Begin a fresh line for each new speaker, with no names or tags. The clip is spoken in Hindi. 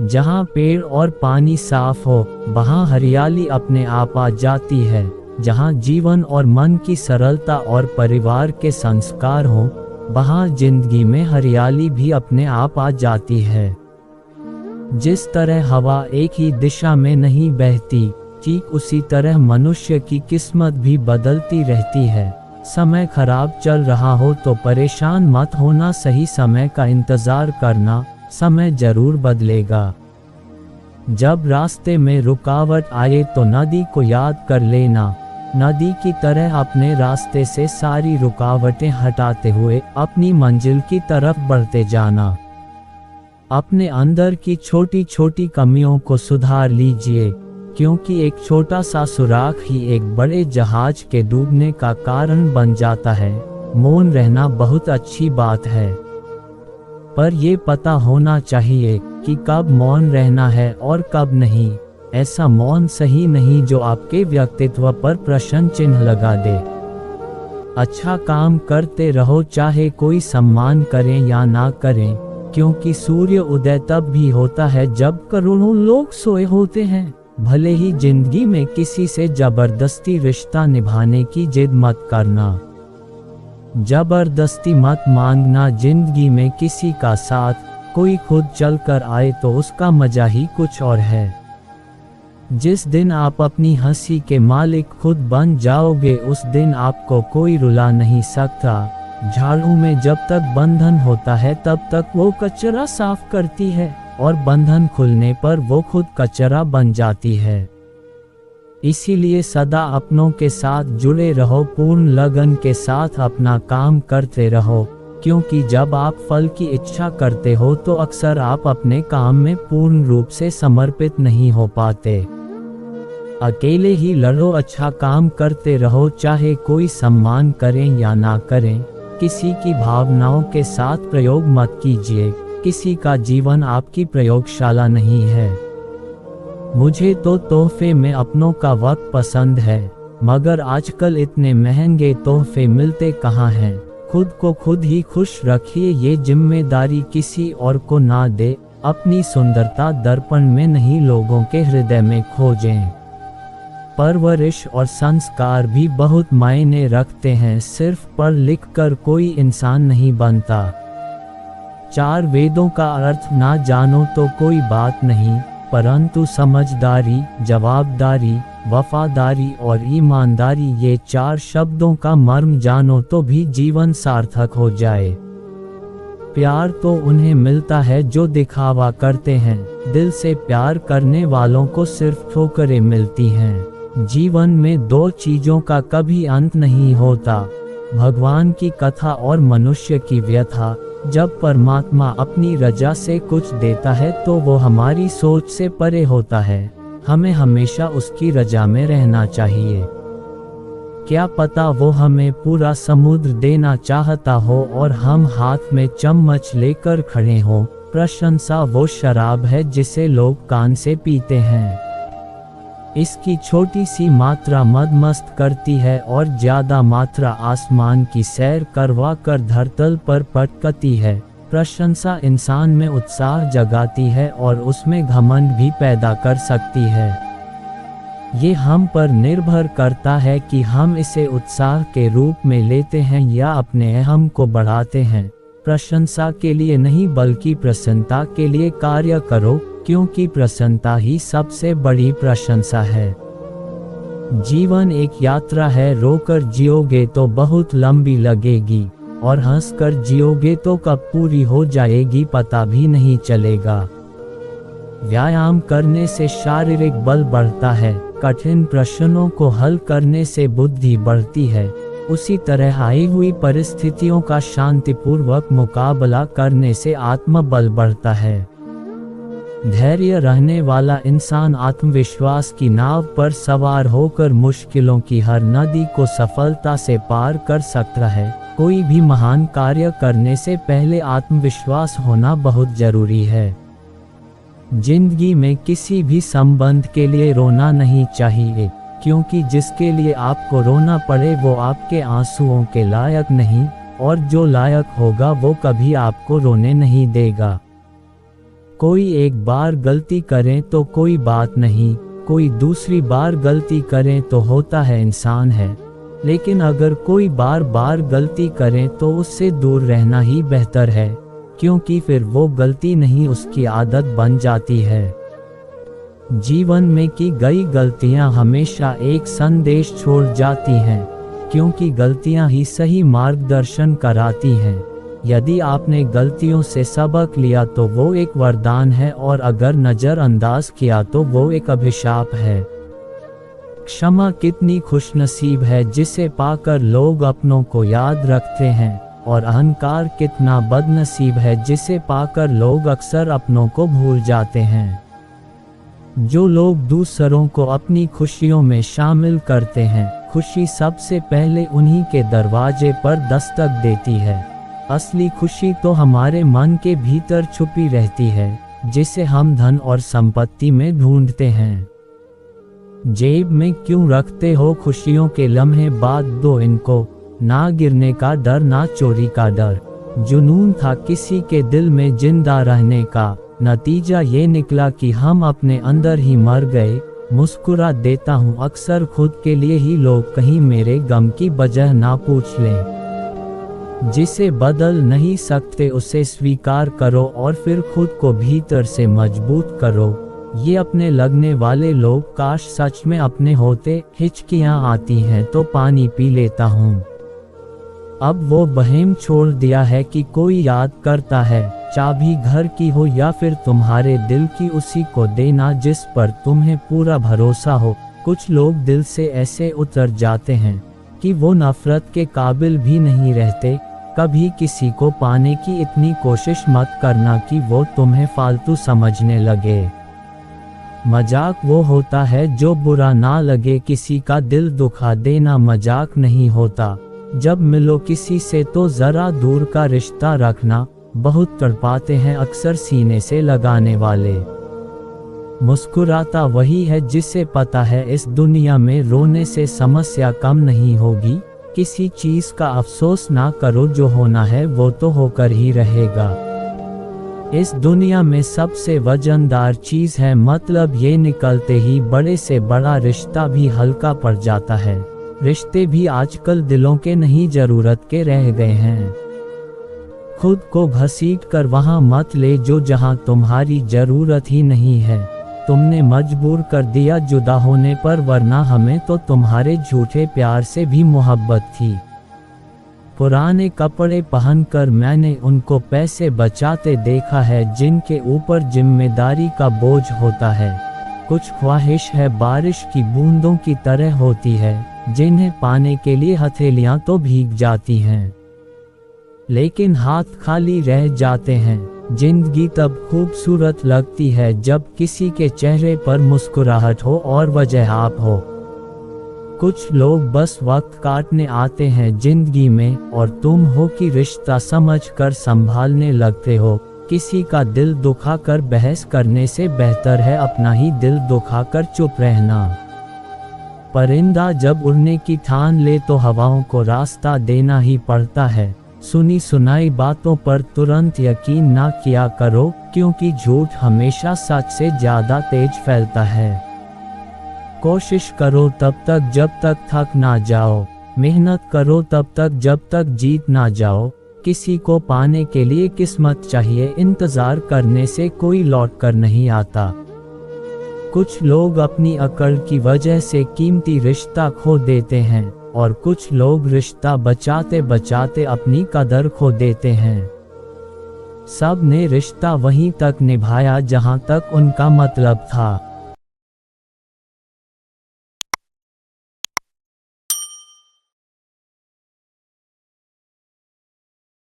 जहाँ पेड़ और पानी साफ हो, वहाँ हरियाली अपने आप आ जाती है। जहाँ जीवन और मन की सरलता और परिवार के संस्कार हो, वहाँ जिंदगी में हरियाली भी अपने आप आ जाती है। जिस तरह हवा एक ही दिशा में नहीं बहती, ठीक उसी तरह मनुष्य की किस्मत भी बदलती रहती है। समय खराब चल रहा हो तो परेशान मत होना, सही समय का इंतजार करना, समय जरूर बदलेगा। जब रास्ते में रुकावट आए तो नदी को याद कर लेना। नदी की तरह अपने रास्ते से सारी रुकावटें हटाते हुए अपनी मंजिल की तरफ बढ़ते जाना। अपने अंदर की छोटी छोटी कमियों को सुधार लीजिए, क्योंकि एक छोटा सा सुराख ही एक बड़े जहाज के डूबने का कारण बन जाता है। मौन रहना बहुत अच्छी बात है, पर ये पता होना चाहिए कि कब मौन रहना है और कब नहीं। ऐसा मौन सही नहीं जो आपके व्यक्तित्व पर प्रश्न चिन्ह लगा दे। अच्छा काम करते रहो, चाहे कोई सम्मान करें या ना करें, क्योंकि सूर्य उदय तब भी होता है जब करोड़ों लोग सोए होते हैं। भले ही जिंदगी में किसी से जबरदस्ती रिश्ता निभाने की जिद मत करना। जबरदस्ती मत मांगना जिंदगी में किसी का साथ। कोई खुद चल कर आए तो उसका मजा ही कुछ और है। जिस दिन आप अपनी हंसी के मालिक खुद बन जाओगे, उस दिन आपको कोई रुला नहीं सकता। झाड़ू में जब तक बंधन होता है तब तक वो कचरा साफ करती है, और बंधन खुलने पर वो खुद कचरा बन जाती है। इसीलिए सदा अपनों के साथ जुड़े रहो, पूर्ण लगन के साथ अपना काम करते रहो, क्योंकि जब आप फल की इच्छा करते हो तो अक्सर आप अपने काम में पूर्ण रूप से समर्पित नहीं हो पाते। अकेले ही लड़ो, अच्छा काम करते रहो, चाहे कोई सम्मान करें या ना करें। किसी की भावनाओं के साथ प्रयोग मत कीजिए, किसी का जीवन आपकी प्रयोगशाला नहीं है। मुझे तो तोहफे में अपनों का वक्त पसंद है, मगर आजकल इतने महंगे तोहफे मिलते कहाँ हैं। खुद को खुद ही खुश रखिए, ये जिम्मेदारी किसी और को ना दे। अपनी सुंदरता दर्पण में नहीं, लोगों के हृदय में खोजें। परवरिश और संस्कार भी बहुत मायने रखते हैं, सिर्फ पढ़ लिख कर कोई इंसान नहीं बनता। 4 वेदों का अर्थ ना जानो तो कोई बात नहीं, परंतु समझदारी, जवाबदारी, वफादारी और ईमानदारी, ये 4 शब्दों का मर्म जानो तो भी जीवन सार्थक हो जाए। प्यार तो उन्हें मिलता है जो दिखावा करते हैं, दिल से प्यार करने वालों को सिर्फ ठोकरें मिलती हैं। जीवन में 2 चीजों का कभी अंत नहीं होता, भगवान की कथा और मनुष्य की व्यथा। जब परमात्मा अपनी रजा से कुछ देता है तो वो हमारी सोच से परे होता है। हमें हमेशा उसकी रजा में रहना चाहिए। क्या पता वो हमें पूरा समुद्र देना चाहता हो और हम हाथ में चम्मच लेकर खड़े हों। प्रशंसा वो शराब है जिसे लोग कान से पीते हैं। इसकी छोटी सी मात्रा मदमस्त करती है और ज्यादा मात्रा आसमान की सैर करवा कर धरतल पर पटकती है। प्रशंसा इंसान में उत्साह जगाती है और उसमें घमंड भी पैदा कर सकती है। ये हम पर निर्भर करता है कि हम इसे उत्साह के रूप में लेते हैं या अपने अहम को बढ़ाते हैं। प्रशंसा के लिए नहीं बल्कि प्रसन्नता के लिए कार्य करो, क्योंकि प्रसन्नता ही सबसे बड़ी प्रशंसा है। जीवन एक यात्रा है, रोकर जियोगे तो बहुत लंबी लगेगी और हंसकर जियोगे तो कब पूरी हो जाएगी पता भी नहीं चलेगा। व्यायाम करने से शारीरिक बल बढ़ता है, कठिन प्रश्नों को हल करने से बुद्धि बढ़ती है। उसी तरह आई हुई परिस्थितियों का शांतिपूर्वक मुकाबला करने से आत्मबल बढ़ता है। धैर्य रहने वाला इंसान आत्मविश्वास की नाव पर सवार होकर मुश्किलों की हर नदी को सफलता से पार कर सकता है। कोई भी महान कार्य करने से पहले आत्मविश्वास होना बहुत जरूरी है। जिंदगी में किसी भी संबंध के लिए रोना नहीं चाहिए, क्योंकि जिसके लिए आपको रोना पड़े वो आपके आंसुओं के लायक नहीं, और जो लायक होगा वो कभी आपको रोने नहीं देगा। कोई एक बार गलती करे तो कोई बात नहीं, कोई दूसरी बार गलती करे तो होता है इंसान है, लेकिन अगर कोई बार बार गलती करे तो उससे दूर रहना ही बेहतर है, क्योंकि फिर वो गलती नहीं उसकी आदत बन जाती है। जीवन में की गई गलतियां हमेशा एक संदेश छोड़ जाती हैं, क्योंकि गलतियां ही सही मार्गदर्शन कराती हैं। यदि आपने गलतियों से सबक लिया तो वो एक वरदान है, और अगर नज़रअंदाज किया तो वो एक अभिशाप है। क्षमा कितनी खुशनसीब है जिसे पाकर लोग अपनों को याद रखते हैं, और अहंकार कितना बदनसीब है जिसे पाकर लोग अक्सर अपनों को भूल जाते हैं। जो लोग दूसरों को अपनी खुशियों में शामिल करते हैं, खुशी सबसे पहले उन्हीं के दरवाजे पर दस्तक देती है। असली खुशी तो हमारे मन के भीतर छुपी रहती है, जिसे हम धन और संपत्ति में ढूंढते हैं। जेब में क्यों रखते हो खुशियों के लम्हे, बात दो इनको, ना गिरने का डर ना चोरी का डर। जुनून था किसी के दिल में जिंदा रहने का, नतीजा ये निकला कि हम अपने अंदर ही मर गए। मुस्कुरा देता हूँ अक्सर खुद के लिए ही, लोग कहीं मेरे गम की वजह ना पूछ लें। जिसे बदल नहीं सकते उसे स्वीकार करो, और फिर खुद को भीतर से मजबूत करो। ये अपने लगने वाले लोग काश सच में अपने होते। हिचकियाँ आती हैं तो पानी पी लेता हूँ। अब वो बहम छोड़ दिया है कि कोई याद करता है, चाबी घर की हो या फिर तुम्हारे दिल की, उसी को देना जिस पर तुम्हें पूरा भरोसा हो। कुछ लोग दिल से ऐसे उतर जाते हैं कि वो नफरत के काबिल भी नहीं रहते। कभी किसी को पाने की इतनी कोशिश मत करना कि वो तुम्हें फालतू समझने लगे। मजाक वो होता है जो बुरा ना लगे, किसी का दिल दुखा देना मजाक नहीं होता। जब मिलो किसी से तो जरा दूर का रिश्ता रखना, बहुत तड़पाते हैं अक्सर सीने से लगाने वाले। मुस्कुराता वही है जिसे पता है इस दुनिया में रोने से समस्या कम नहीं होगी। किसी चीज का अफसोस ना करो, जो होना है वो तो होकर ही रहेगा। इस दुनिया में सबसे वजनदार चीज है मतलब, ये निकलते ही बड़े से बड़ा रिश्ता भी हल्का पड़ जाता है। रिश्ते भी आजकल दिलों के नहीं जरूरत के रह गए हैं। खुद को घसीट कर वहां मत ले जो जहां तुम्हारी जरूरत ही नहीं है। तुमने मजबूर कर दिया जुदा होने पर, वरना हमें तो तुम्हारे झूठे प्यार से भी मोहब्बत थी। पुराने कपड़े पहनकर मैंने उनको पैसे बचाते देखा है जिनके ऊपर जिम्मेदारी का बोझ होता है। कुछ ख्वाहिश है बारिश की बूंदों की तरह होती है, जिन्हें पाने के लिए हथेलियां तो भीग जाती हैं, लेकिन हाथ खाली रह जाते हैं। जिंदगी तब खूबसूरत लगती है जब किसी के चेहरे पर मुस्कुराहट हो और वजह आप हो। कुछ लोग बस वक्त काटने आते हैं जिंदगी में, और तुम हो कि रिश्ता समझकर संभालने लगते हो। किसी का दिल दुखाकर बहस करने से बेहतर है अपना ही दिल दुखाकर चुप रहना। परिंदा जब उड़ने की ठान ले तो हवाओं को रास्ता देना ही पड़ता है। सुनी सुनाई बातों पर तुरंत यकीन ना किया करो, क्योंकि झूठ हमेशा सच से ज्यादा तेज फैलता है। कोशिश करो तब तक जब तक थक ना जाओ, मेहनत करो तब तक जब तक जीत ना जाओ। किसी को पाने के लिए किस्मत चाहिए, इंतजार करने से कोई लौट कर नहीं आता। कुछ लोग अपनी अकड़ की वजह से कीमती रिश्ता खो देते हैं, और कुछ लोग रिश्ता बचाते बचाते अपनी कदर खो देते हैं। सब ने रिश्ता वहीं तक निभाया जहां तक उनका मतलब था।